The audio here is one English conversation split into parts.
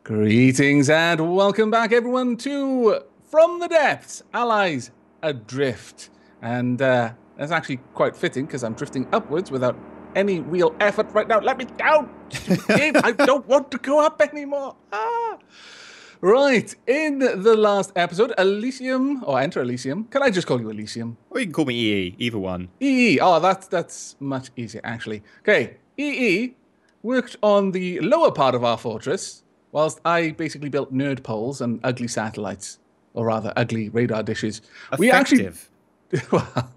Greetings and welcome back, everyone, to From the Depths, Allies Adrift. And that's actually quite fitting because I'm drifting upwards without any real effort right now. Let me down! Game, I don't want to go up anymore. Right, in the last episode, Elysium, or EnterElysium. Can I just call you Elysium? Or you can call me EE, either one. EE, oh, that's much easier, actually. Okay, EE worked on the lower part of our fortress, whilst I basically built nerd poles and ugly satellites, or rather, ugly radar dishes. Effective. Well,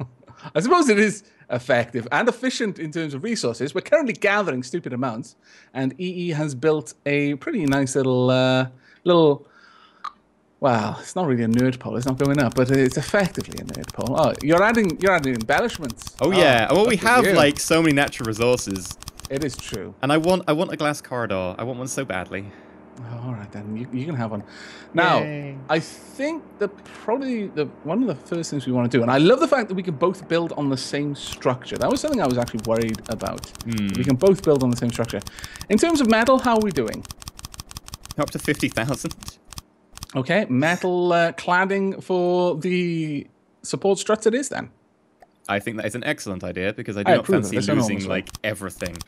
I suppose it is effective and efficient in terms of resources. We're currently gathering stupid amounts, and EE has built a pretty nice little, well, it's not really a nerd pole. It's not going up, but it's effectively a nerd pole. Oh, you're adding embellishments. Oh yeah. Well, we have you. like so many natural resources. It is true. And I want a glass corridor. I want one so badly. Oh, all right, then you can have one. Now, Yay. I think probably one of the first things we want to do, and I love the fact that we can both build on the same structure. That was something I was actually worried about. We can both build on the same structure. In terms of metal, how are we doing? Up to 50,000. Okay, metal cladding for the support struts it is then. I think that is an excellent idea because I do not fancy losing like everything.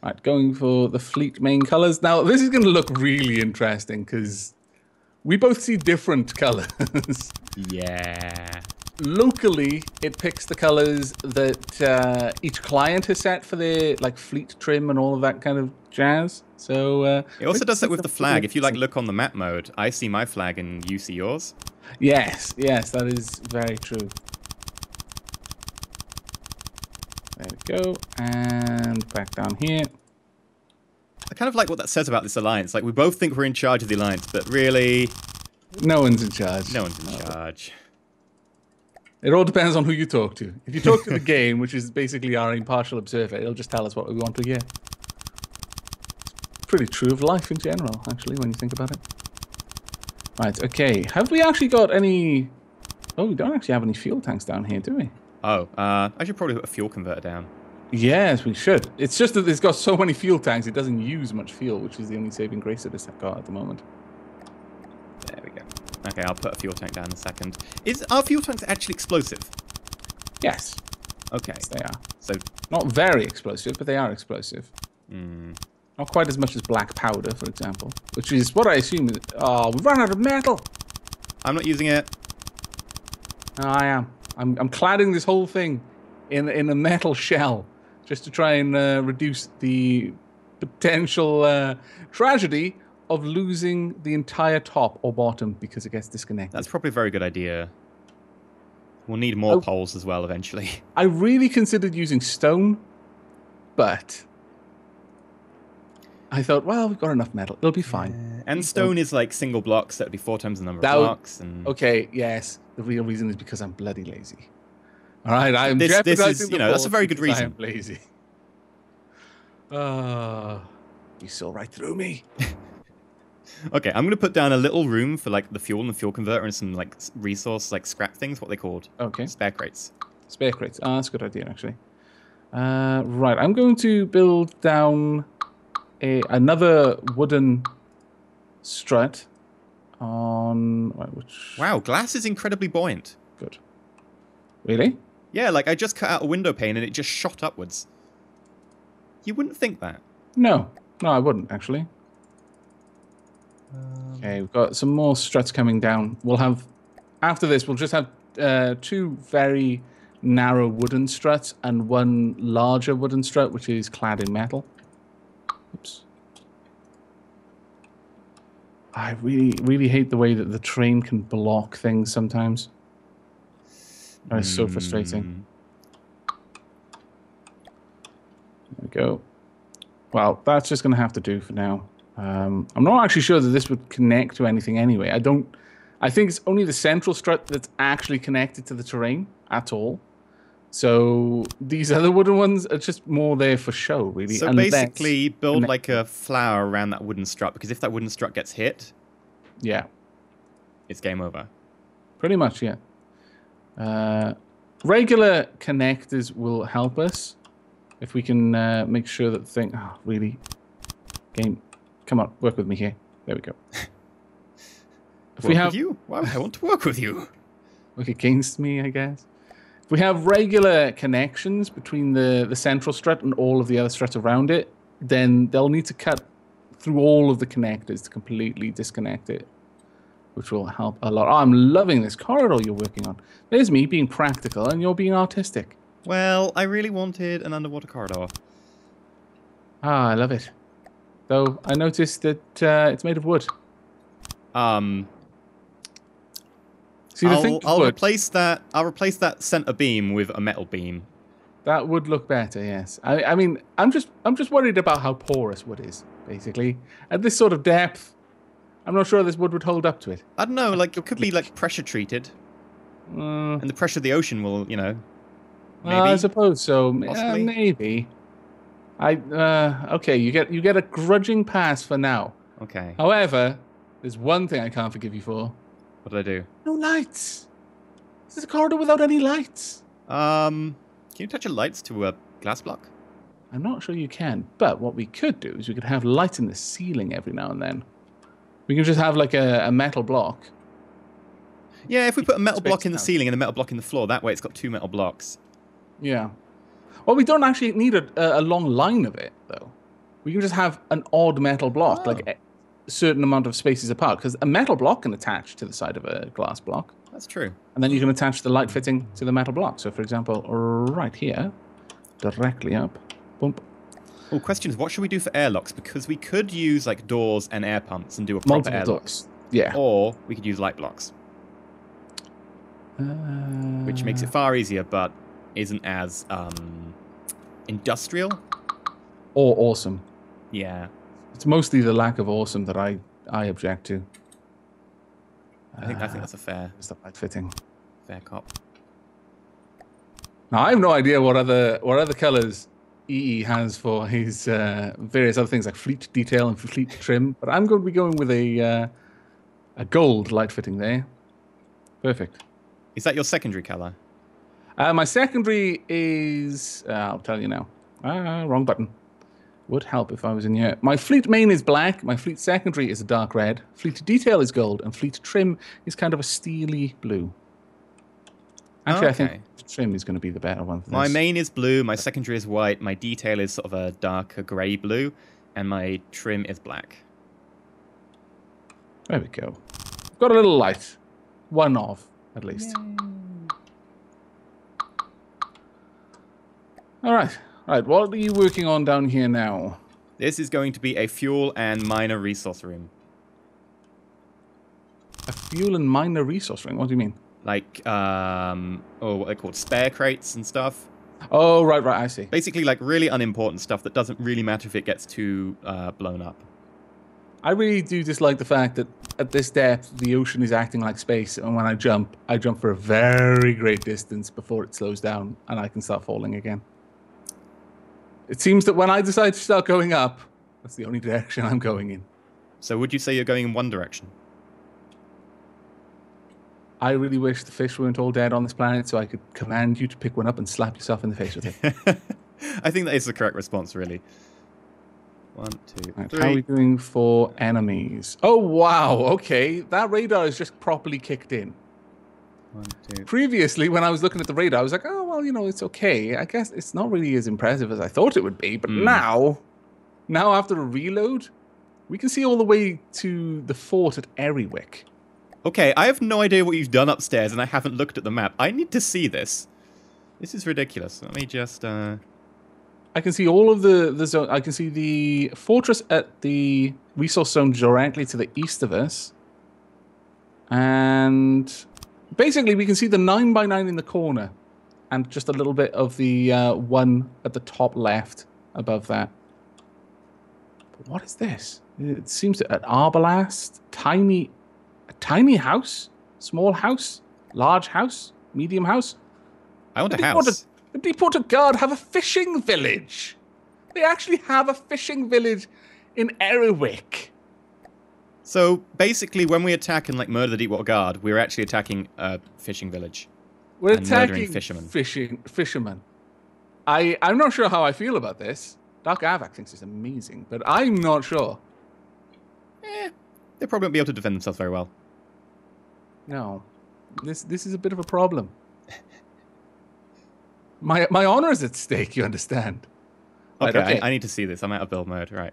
Right, going for the fleet main colors. Now, this is going to look really interesting because we both see different colors. Yeah. Locally, it picks the colors that each client has set for their like fleet trim and all of that kind of jazz. So it also does that with the flag. If you like look on the map mode, I see my flag and you see yours. Yes, that is very true. There we go, and back down here. I kind of like what that says about this alliance. Like, we both think we're in charge of the alliance, but really... no one's in charge. No one's in charge. It all depends on who you talk to. If you talk to the game, which is basically our impartial observer, it'll just tell us what we want to hear. It's pretty true of life in general, actually, when you think about it. Right, okay. Have we actually got any... oh, we don't actually have any fuel tanks down here, do we? Oh, I should probably put a fuel converter down. Yes, we should. It's just that it's got so many fuel tanks, it doesn't use much fuel, which is the only saving grace that it's got at the moment. There we go. Okay, I'll put a fuel tank down in a second. Are fuel tanks actually explosive? Yes. Okay. Yes, they are. So, not very explosive, but they are explosive. Mm. Not quite as much as black powder, for example, which is what I assume is... oh, we've run out of metal! I'm not using it. No, I am. I'm cladding this whole thing in a metal shell just to try and reduce the potential tragedy of losing the entire top or bottom because it gets disconnected. That's probably a very good idea. We'll need more poles as well eventually. I really considered using stone, but I thought, well, we've got enough metal. It'll be fine. And stone is like single blocks. That would be 4 times the number of blocks. And... okay, yes. The real reason is because I'm bloody lazy. All right, I'm this is, you know, that's a very good reason. I'm lazy. You saw right through me. Okay, I'm going to put down a little room for like the fuel and the fuel converter and some like resource, like scrap things, what they called. Okay. Spare crates. Spare crates. Ah, that's a good idea, actually. Right, I'm going to build down another wooden strut on... which... wow, glass is incredibly buoyant. Good. Really? Yeah, like I just cut out a window pane and it just shot upwards. You wouldn't think that. No, I wouldn't, actually. Okay, we've got some more struts coming down. We'll have... after this, we'll just have 2 very narrow wooden struts and 1 larger wooden strut, which is clad in metal. Oops. I really hate the way that the train can block things sometimes. That is so frustrating. There we go. Well, that's just going to have to do for now. I'm not actually sure that this would connect to anything anyway. I think it's only the central strut that's actually connected to the terrain at all. So these other wooden ones are just more there for show, really. So basically, build like a flower around that wooden strut, because if that wooden strut gets hit, yeah, it's game over. Pretty much, yeah. Regular connectors will help us if we can make sure that the thing... oh, really? Game, come on, work with me here. There we go. If Work with you? Why would I want to work with you? Work against me, I guess. If we have regular connections between the central strut and all of the other struts around it, then they'll need to cut through all of the connectors to completely disconnect it, which will help a lot. Oh, I'm loving this corridor you're working on. There's me being practical and you're being artistic. Well, I really wanted an underwater corridor. Ah, I love it. Though I noticed that it's made of wood. See, I'll replace that. I'll replace that center beam with a metal beam. That would look better, yes. I mean, I'm just worried about how porous wood is, basically. At this sort of depth, I'm not sure this wood would hold up to it. I don't know, like, it could be, like, pressure treated. And the pressure of the ocean will, you know, maybe. I suppose so. Possibly. Maybe. Okay, you get a grudging pass for now. Okay. However, there's one thing I can't forgive you for. What did I do? No lights. This is a corridor without any lights. Can you attach your lights to a glass block? I'm not sure you can, but what we could do is we could have light in the ceiling every now and then. We can just have like a metal block. Yeah, if we put a metal block in the ceiling and a metal block in the floor, that way it's got 2 metal blocks. Yeah. Well, we don't actually need a long line of it, though. We can just have an odd metal block, like a certain amount of spaces apart, because a metal block can attach to the side of a glass block. That's true. And then you can attach the light fitting to the metal block. So, for example, right here, directly up, boom. Well, question is, what should we do for airlocks? Because we could use, like, doors and air pumps and do a proper airlock. Doors. Yeah. Or we could use light blocks. Which makes it far easier, but isn't as industrial. Or awesome. Yeah. It's mostly the lack of awesome that I object to. I think that's a fair. It's the light fitting. Fair cop. Now I have no idea what other colors EE has for his various other things like fleet detail and fleet trim, but I'm going to be going with a gold light fitting there. Perfect. Is that your secondary color? My secondary is I'll tell you now. Wrong button. Would help if I was in here. My fleet main is black. My fleet secondary is a dark red. Fleet detail is gold, and fleet trim is kind of a steely blue. Actually, I think trim is going to be the better one for this. My main is blue. My secondary is white. My detail is sort of a darker grey blue, and my trim is black. There we go. Got a little light. One of, at least. Yay. All right. Right, what are you working on down here now? This is going to be a fuel and minor resource room. A fuel and minor resource room? What do you mean? Like, what they're called, spare crates and stuff. Oh, right, I see. Basically, like, really unimportant stuff that doesn't really matter if it gets too blown up. I really do dislike the fact that at this depth, the ocean is acting like space, and when I jump for a very great distance before it slows down, and I can start falling again. It seems that when I decide to start going up, that's the only direction I'm going in. So would you say you're going in one direction? I really wish the fish weren't all dead on this planet so I could command you to pick one up and slap yourself in the face with it. I think that is the correct response, really. 1, 2, right, 3. how are we doing for enemies? Oh, wow. Okay. That radar is just properly kicked in. 1, 2. Previously, when I was looking at the radar, I was like, oh, well, you know, it's okay. I guess it's not really as impressive as I thought it would be. But now after a reload, we can see all the way to the fort at Eriwick. Okay, I have no idea what you've done upstairs, and I haven't looked at the map. I need to see this. This is ridiculous. Let me just... I can see all of the zone. I can see the fortress at the resource zone directly to the east of us. And... basically, we can see the 9x9 in the corner and just a little bit of the one at the top left above that. But what is this? It seems to, an arbalest, a tiny house, small house, large house, medium house. I want a house. The Deepwater Guard have a fishing village. They actually have a fishing village in Eriwick. So basically, when we attack and like murder the Deepwater Guard, we're actually attacking a fishing village. We're attacking fishermen. Fishermen. I'm not sure how I feel about this. Dark Avak thinks it's amazing, but I'm not sure. They probably won't be able to defend themselves very well. No. This is a bit of a problem. My honor is at stake, you understand? Okay, Right, okay. I need to see this. I'm out of build mode. Right.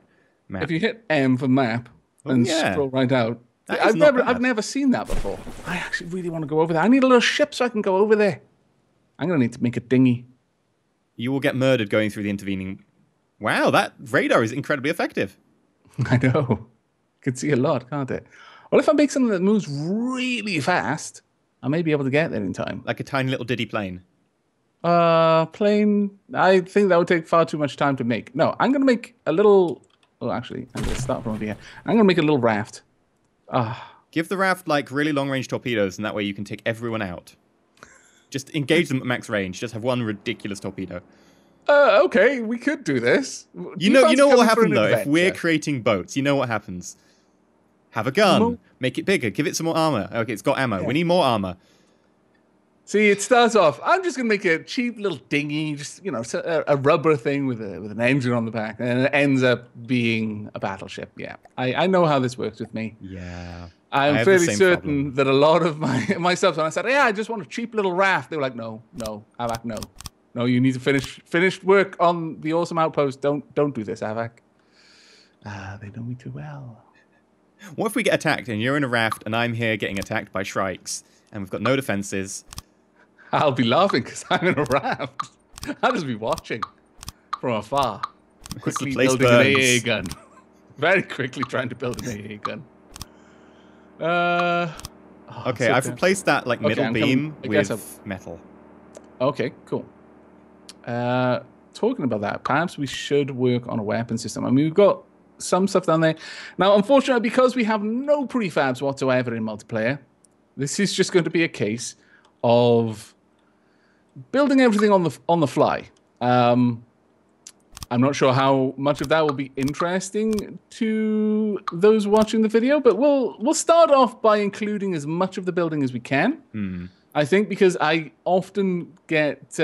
Map. If you hit M for map and scroll right out. I've never seen that before. I actually really want to go over there. I need a little ship so I can go over there. I'm going to need to make a dinghy. You will get murdered going through the intervening... Wow, that radar is incredibly effective. I know. You can see a lot, can't it? Well, if I make something that moves really fast, I may be able to get there in time. Like a tiny little diddy plane. Plane... I think that would take far too much time to make. No, I'm going to make a little... Oh, actually, I'm going to start from over here. I'm going to make a little raft. Give the raft, like, really long-range torpedoes, and that way you can take everyone out. Just engage them at max range. Just have one ridiculous torpedo. Okay, we could do this. You know what will happen, though? If we're creating boats, you know what happens. Have a gun. Make it bigger. Give it some more armor. Okay, it's got ammo. Yeah. We need more armor. See, it starts off, I'm just going to make a cheap little dinghy, just, you know, a rubber thing with an engine on the back, and it ends up being a battleship. Yeah, I know how this works with me. Yeah. I'm fairly certain that a lot of my stuff, when I said, yeah, I just want a cheap little raft, they were like, no, Avak, no. No, you need to finish work on the awesome outpost. Don't do this, Avak. They know me too well. What if we get attacked and you're in a raft and I'm here getting attacked by shrikes and we've got no defenses? I'll be laughing because I'm in a raft. I'll just be watching from afar. Quickly building an AA gun. Very quickly trying to build an AA gun. Okay, I've replaced that like middle beam with metal. Okay, cool. Talking about that, perhaps we should work on a weapon system. I mean, we've got some stuff down there. Now, unfortunately, because we have no prefabs whatsoever in multiplayer, this is just going to be a case of building everything on the fly. I'm not sure how much of that will be interesting to those watching the video, but we'll start off by including as much of the building as we can. I think because I often get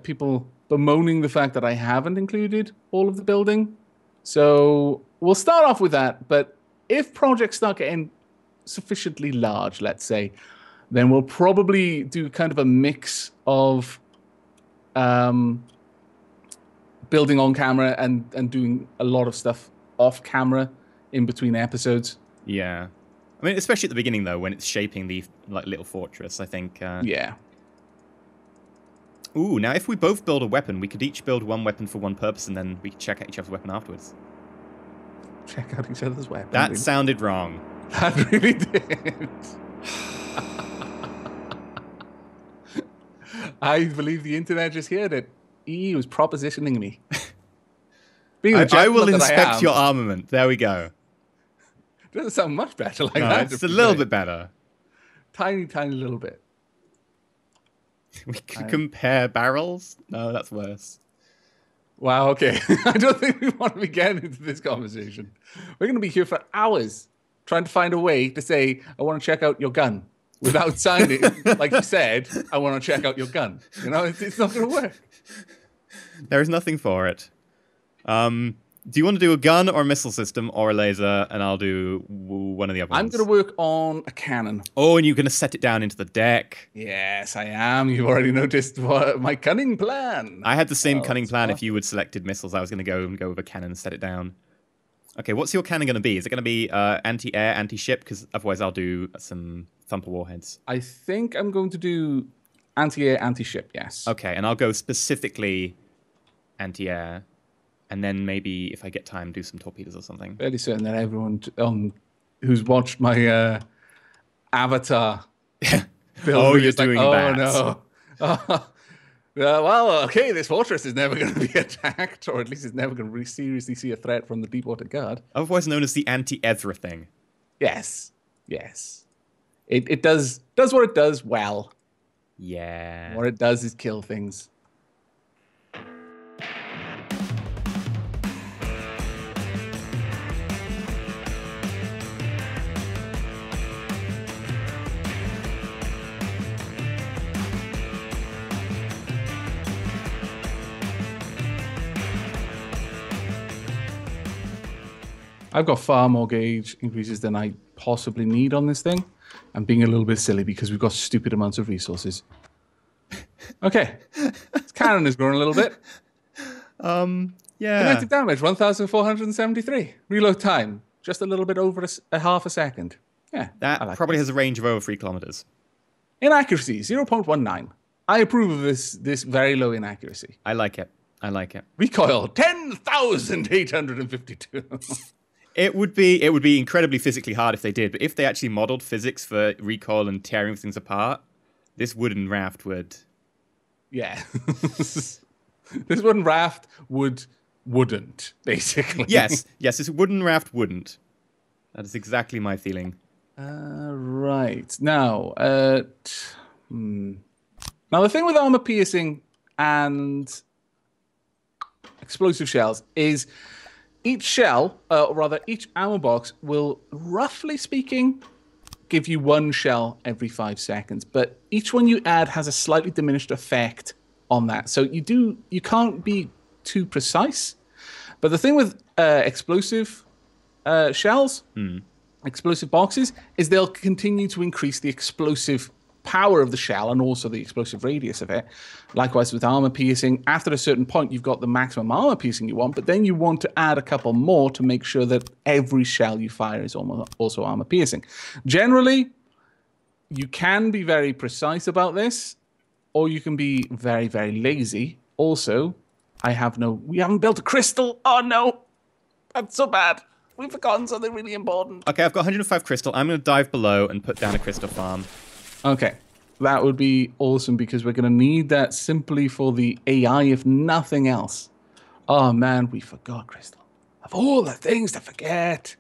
people bemoaning the fact that I haven't included all of the building. So we'll start off with that, but if projects start getting sufficiently large, let's say, then we'll probably do kind of a mix of building on camera and doing a lot of stuff off camera in between episodes. Yeah. I mean, especially at the beginning, though, when it's shaping the like little fortress, I think... Yeah. Ooh, now if we both build a weapon, we could each build one weapon for one purpose, and then we could check out each other's weapon afterwards. Check out each other's weapon? That sounded wrong. That really did. I believe the internet just heard it. E was propositioning me. I will inspect your armament. There we go. Doesn't sound much better like that. It's a little bit better. Tiny little bit. We could compare barrels? No, that's worse. Wow, okay. I don't think we want to be getting into this conversation. We're going to be here for hours trying to find a way to say, I want to check out your gun. Without sounding, like you said, I want to check out your gun. You know, it's not going to work. There is nothing for it. Do you want to do a gun or a missile system or a laser? And I'll do one of the other ones. I'm going to work on a cannon. Oh, and you're going to set it down into the deck. Yes, I am. You've already noticed my cunning plan. I had the same cunning plan if you had selected missiles. I was going to go with a cannon and set it down. Okay, what's your cannon going to be? Is it going to be anti-air, anti-ship? Because otherwise I'll do some thumper warheads. I think I'm going to do anti-air, anti-ship, yes. Okay, and I'll go specifically anti-air. And then maybe, if I get time, do some torpedoes or something. Fairly certain that everyone who's watched my Avatar build you're doing that. Oh, no. Well, okay, this fortress is never going to be attacked, or at least it's never going to seriously see a threat from the Deepwater Guard. Otherwise known as the anti-Ezra thing. Yes. It does what it does well. Yeah. What it does is kill things. I've got far more gauge increases than I possibly need on this thing. I'm being a little bit silly because we've got stupid amounts of resources. Okay. This cannon has grown a little bit. Yeah. Kinetic damage, 1,473. Reload time, just a little bit over a half a second. Yeah, That like probably this. has a range of over 3 kilometers. Inaccuracy, 0.19. I approve of this very low inaccuracy. I like it. I like it. Recoil, 10,852. It would be incredibly physically hard if they did, but if they actually modeled physics for recoil and tearing things apart, this wooden raft would. Yeah. This wooden raft wouldn't, basically. Yes, this wooden raft wouldn't. That is exactly my feeling. Right. Now, now the thing with armor piercing and explosive shells is each shell, or rather each ammo box, will, roughly speaking, give you 1 shell every 5 seconds. But each one you add has a slightly diminished effect on that. So you can't be too precise. But the thing with explosive shells, explosive boxes, is they'll continue to increase the explosive power of the shell and also the explosive radius of it. Likewise with armor piercing, after a certain point you've got the maximum armor piercing you want, but then you want to add a couple more to make sure that every shell you fire is also armor piercing. Generally, you can be very precise about this, or you can be very, very lazy. Also, we haven't built a crystal. Oh no, that's so bad. We've forgotten something really important. Okay, I've got 105 crystal. I'm going to dive below and put down a crystal farm. Okay, that would be awesome because we're going to need that simply for the AI, if nothing else. Oh man, we forgot crystal. Of all the things to forget.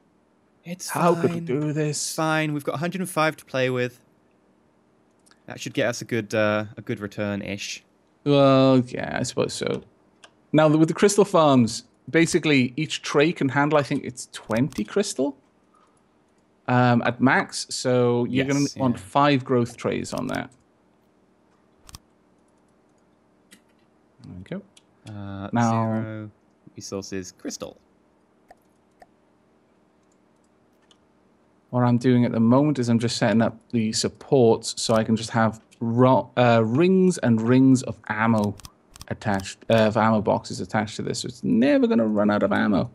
It's How fine. could we do this? It's fine. We've got 105 to play with. That should get us a good return-ish. Well, yeah, I suppose so. Now, with the crystal farms, basically each tray can handle, I think it's 20 crystal at max. So you're going to want 5 growth trays on that. There we go. Now, 0 resources crystal. What I'm doing at the moment is I'm just setting up the supports so I can just have rings and rings of ammo attached, ammo boxes attached to this. So it's never going to run out of ammo.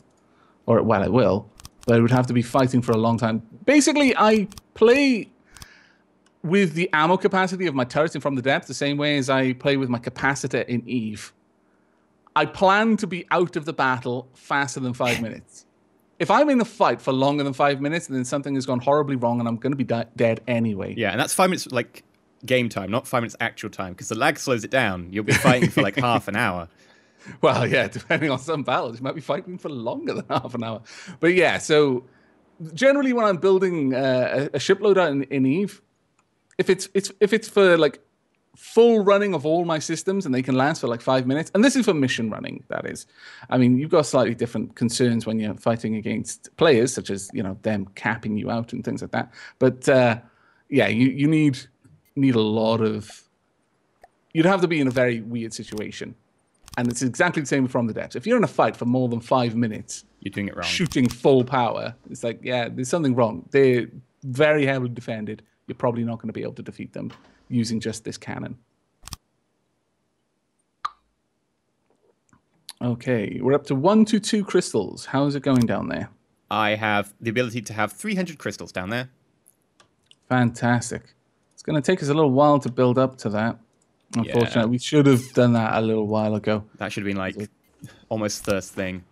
Or, well, it will, but it would have to be fighting for a long time. Basically, I play with the ammo capacity of my turrets in From the Depths the same way as I play with my capacitor in Eve. I plan to be out of the battle faster than 5 minutes. If I'm in a fight for longer than 5 minutes, then something has gone horribly wrong and I'm going to be dead anyway. Yeah, and that's 5 minutes, like, game time, not 5 minutes actual time, because the lag slows it down. You'll be fighting for, like, half an hour. Well, yeah, depending on some battles, you might be fighting for longer than half an hour. But yeah, so generally when I'm building a ship loader in Eve, if it's for, like, full running of all my systems and they can last for like 5 minutes, and this is for mission running, that is. I mean, you've got slightly different concerns when you're fighting against players, such as, you know, them capping you out and things like that. But yeah, you need a lot of... You'd have to be in a very weird situation. And it's exactly the same From the Depths. If you're in a fight for more than 5 minutes, you're doing it wrong. Shooting full power, it's like, yeah, there's something wrong. They're very heavily defended. You're probably not going to be able to defeat them using just this cannon. Okay, we're up to 122 crystals. How's it going down there? I have the ability to have 300 crystals down there. Fantastic. It's going to take us a little while to build up to that. Unfortunately, we should have done that a little while ago. That should have been like almost first thing.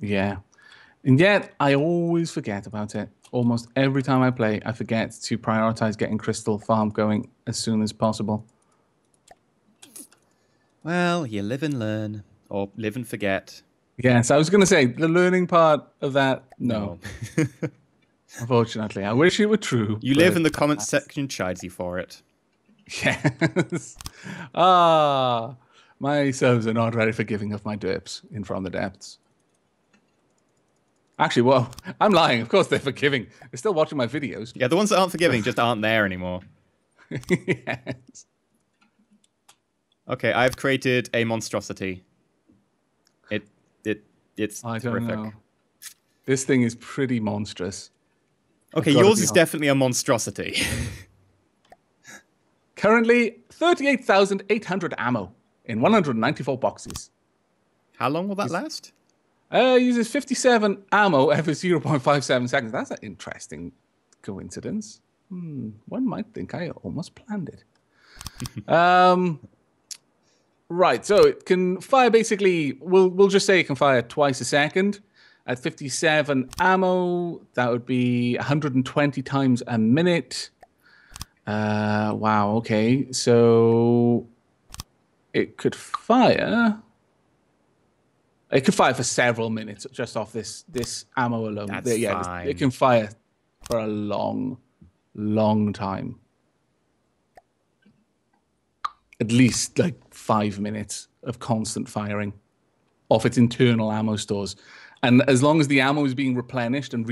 Yeah. And yet, I always forget about it. Almost every time I play, I forget to prioritize getting crystal farm going as soon as possible. Well, you live and learn, or live and forget. Yes, I was going to say, the learning part of that, no. Unfortunately, I wish it were true. You live in the comments section chides you for it. Yes. My subs are not very forgiving of my derps in From the Depths. Actually, well, I'm lying. Of course they're forgiving. They're still watching my videos. Yeah, the ones that aren't forgiving just aren't there anymore. Yes. Okay, I've created a monstrosity. It's I horrific. don't know. This thing is pretty monstrous. Okay, yours is definitely a monstrosity. Currently, 38,800 ammo in 194 boxes. How long will that last? Uses 57 ammo every 0.57 seconds. That's an interesting coincidence. One might think I almost planned it. Right, so it can fire basically, we'll just say it can fire twice a second. At 57 ammo, that would be 120 times a minute. Wow, okay. So it could fire... It could fire for several minutes just off this ammo alone. That's fine. It can fire for a long, long time. At least like 5 minutes of constant firing off its internal ammo stores. And as long as the ammo is being replenished and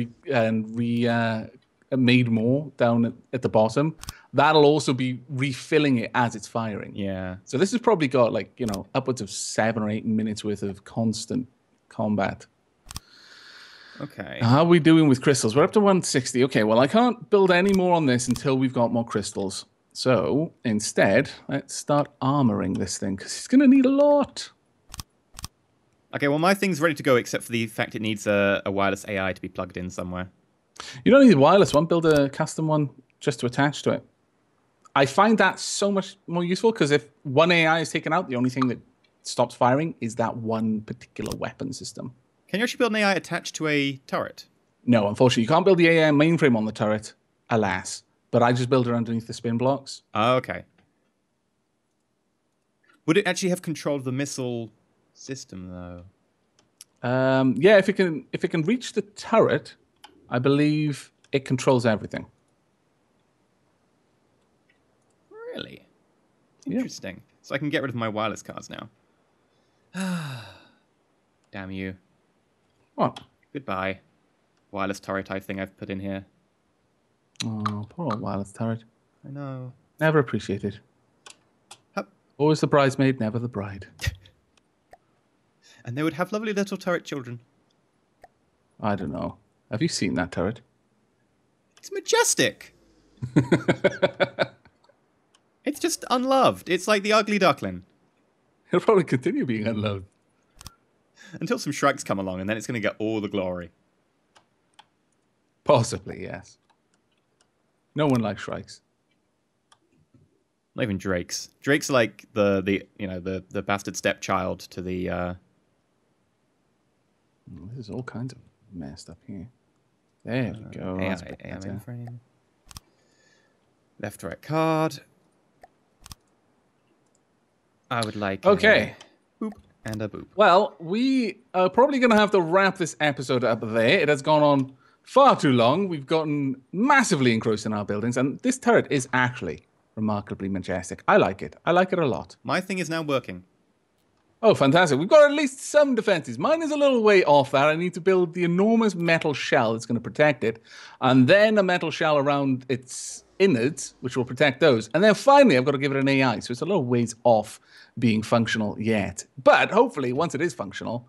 made more down at the bottom, that'll also be refilling it as it's firing. Yeah. So this has probably got like, upwards of 7 or 8 minutes worth of constant combat. Okay. How are we doing with crystals? We're up to 160. Okay, well, I can't build any more on this until we've got more crystals. So instead, let's start armoring this thing because it's going to need a lot. Okay, well, my thing's ready to go except for the fact it needs a wireless AI to be plugged in somewhere. You don't need a wireless one. Build a custom one just to attach to it. I find that so much more useful because if one AI is taken out, the only thing that stops firing is that one particular weapon system. Can you actually build an AI attached to a turret? No, unfortunately. You can't build the AI mainframe on the turret, alas. But I just built it underneath the spin blocks. Oh, okay. Would it actually have control of the missile system, though? Yeah, if it can reach the turret, I believe it controls everything. Really? Interesting. Yeah. So I can get rid of my wireless cards now. Damn you. What? Goodbye. Wireless turret type thing I've put in here. Oh, poor old wireless turret. I know. Never appreciated. Hup. Always the bridesmaid, never the bride. And they would have lovely little turret children. I don't know. Have you seen that turret? It's majestic. It's just unloved. It's like the ugly duckling. It'll probably continue being unloved. Until some Shreks come along, and then it's going to get all the glory. Possibly, yes. No one likes Shrikes. Not even Drakes. Drake's like the bastard stepchild to the. This is all kinds of messed up here. There we go. AI mainframe. Left, right card. I would like okay. A boop and a boop. Well, we are probably going to have to wrap this episode up there. It has gone on far too long. We've gotten massively engrossed in our buildings, and this turret is actually remarkably majestic. I like it. I like it a lot. My thing is now working. Oh, fantastic. We've got at least some defenses. Mine is a little way off that. I need to build the enormous metal shell that's going to protect it, and then a metal shell around its innards, which will protect those. And then finally, I've got to give it an AI, so it's a little ways off being functional yet. But hopefully, once it is functional,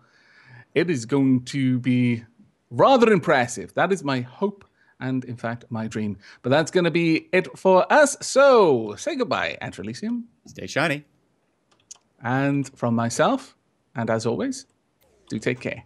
it is going to be rather impressive. That is my hope and, in fact, my dream. But that's going to be it for us. So, say goodbye, EnterElysium. Stay shiny. And from myself, and as always, do take care.